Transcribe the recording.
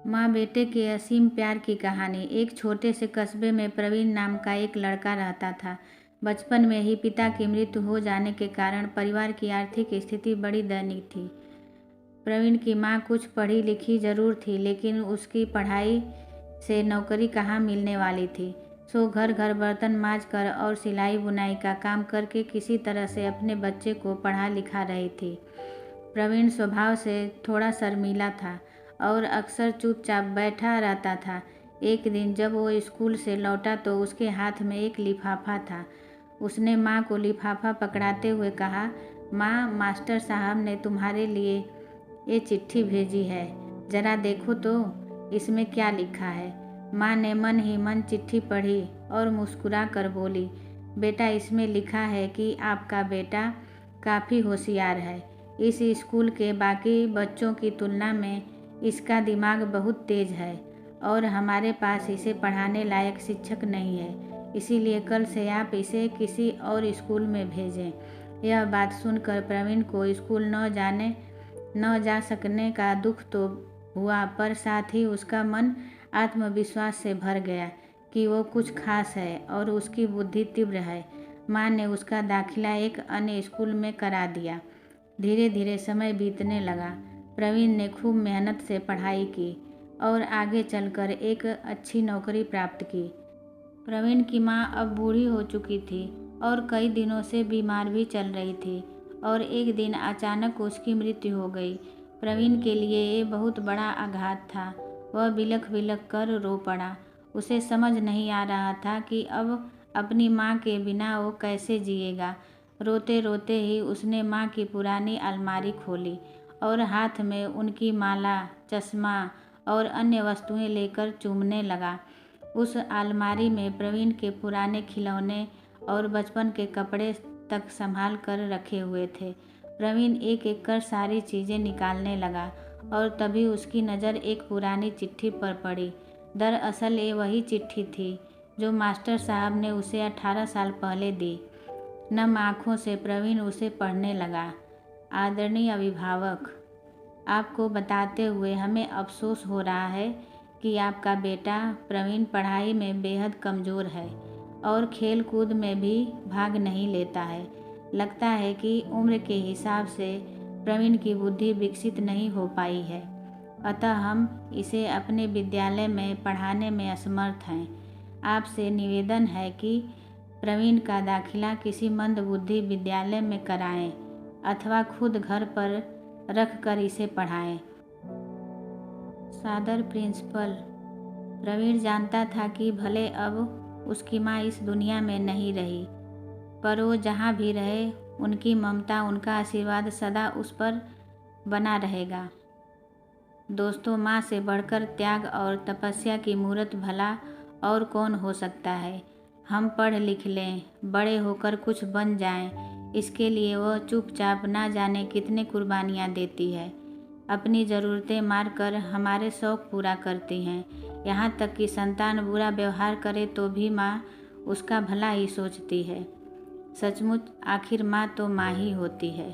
माँ बेटे के असीम प्यार की कहानी। एक छोटे से कस्बे में प्रवीण नाम का एक लड़का रहता था। बचपन में ही पिता की मृत्यु हो जाने के कारण परिवार की आर्थिक स्थिति बड़ी दयनीय थी। प्रवीण की माँ कुछ पढ़ी लिखी जरूर थी, लेकिन उसकी पढ़ाई से नौकरी कहाँ मिलने वाली थी। सो घर घर बर्तन मांज कर और सिलाई बुनाई का काम करके किसी तरह से अपने बच्चे को पढ़ा लिखा रही थी। प्रवीण स्वभाव से थोड़ा शर्मीला था और अक्सर चुपचाप बैठा रहता था। एक दिन जब वो स्कूल से लौटा तो उसके हाथ में एक लिफाफा था। उसने माँ को लिफाफा पकड़ाते हुए कहा, माँ, मास्टर साहब ने तुम्हारे लिए ये चिट्ठी भेजी है, ज़रा देखो तो इसमें क्या लिखा है। माँ ने मन ही मन चिट्ठी पढ़ी और मुस्कुरा कर बोली, बेटा, इसमें लिखा है कि आपका बेटा काफ़ी होशियार है। इस स्कूल के बाकी बच्चों की तुलना में इसका दिमाग बहुत तेज है और हमारे पास इसे पढ़ाने लायक शिक्षक नहीं है, इसीलिए कल से आप इसे किसी और स्कूल में भेजें। यह बात सुनकर प्रवीण को स्कूल न जा सकने का दुख तो हुआ, पर साथ ही उसका मन आत्मविश्वास से भर गया कि वो कुछ खास है और उसकी बुद्धि तीव्र है। माँ ने उसका दाखिला एक अन्य स्कूल में करा दिया। धीरे धीरे समय बीतने लगा। प्रवीण ने खूब मेहनत से पढ़ाई की और आगे चलकर एक अच्छी नौकरी प्राप्त की। प्रवीण की माँ अब बूढ़ी हो चुकी थी और कई दिनों से बीमार भी चल रही थी और एक दिन अचानक उसकी मृत्यु हो गई। प्रवीण के लिए ये बहुत बड़ा आघात था। वह बिलख बिलख कर रो पड़ा। उसे समझ नहीं आ रहा था कि अब अपनी माँ के बिना वो कैसे जिएगा। रोते रोते ही उसने माँ की पुरानी अलमारी खोली और हाथ में उनकी माला, चश्मा और अन्य वस्तुएं लेकर चूमने लगा। उस अलमारी में प्रवीण के पुराने खिलौने और बचपन के कपड़े तक संभाल कर रखे हुए थे। प्रवीण एक एक कर सारी चीज़ें निकालने लगा और तभी उसकी नज़र एक पुरानी चिट्ठी पर पड़ी। दरअसल ये वही चिट्ठी थी जो मास्टर साहब ने उसे 18 साल पहले दी। नम आँखों से प्रवीण उसे पढ़ने लगा। आदरणीय अभिभावक, आपको बताते हुए हमें अफसोस हो रहा है कि आपका बेटा प्रवीण पढ़ाई में बेहद कमज़ोर है और खेल कूद में भी भाग नहीं लेता है। लगता है कि उम्र के हिसाब से प्रवीण की बुद्धि विकसित नहीं हो पाई है, अतः हम इसे अपने विद्यालय में पढ़ाने में असमर्थ हैं। आपसे निवेदन है कि प्रवीण का दाखिला किसी मंदबुद्धि विद्यालय में कराएं अथवा खुद घर पर रख कर इसे पढ़ाएं। सादर प्रिंसिपल। प्रवीण जानता था कि भले अब उसकी माँ इस दुनिया में नहीं रही, पर वो जहाँ भी रहे उनकी ममता, उनका आशीर्वाद सदा उस पर बना रहेगा। दोस्तों, माँ से बढ़कर त्याग और तपस्या की मूर्त भला और कौन हो सकता है। हम पढ़ लिख लें, बड़े होकर कुछ बन जाएं, इसके लिए वह चुपचाप ना जाने कितने कुर्बानियाँ देती है। अपनी ज़रूरतें मार कर हमारे शौक़ पूरा करती हैं। यहाँ तक कि संतान बुरा व्यवहार करे तो भी माँ उसका भला ही सोचती है। सचमुच आखिर माँ तो माँ ही होती है।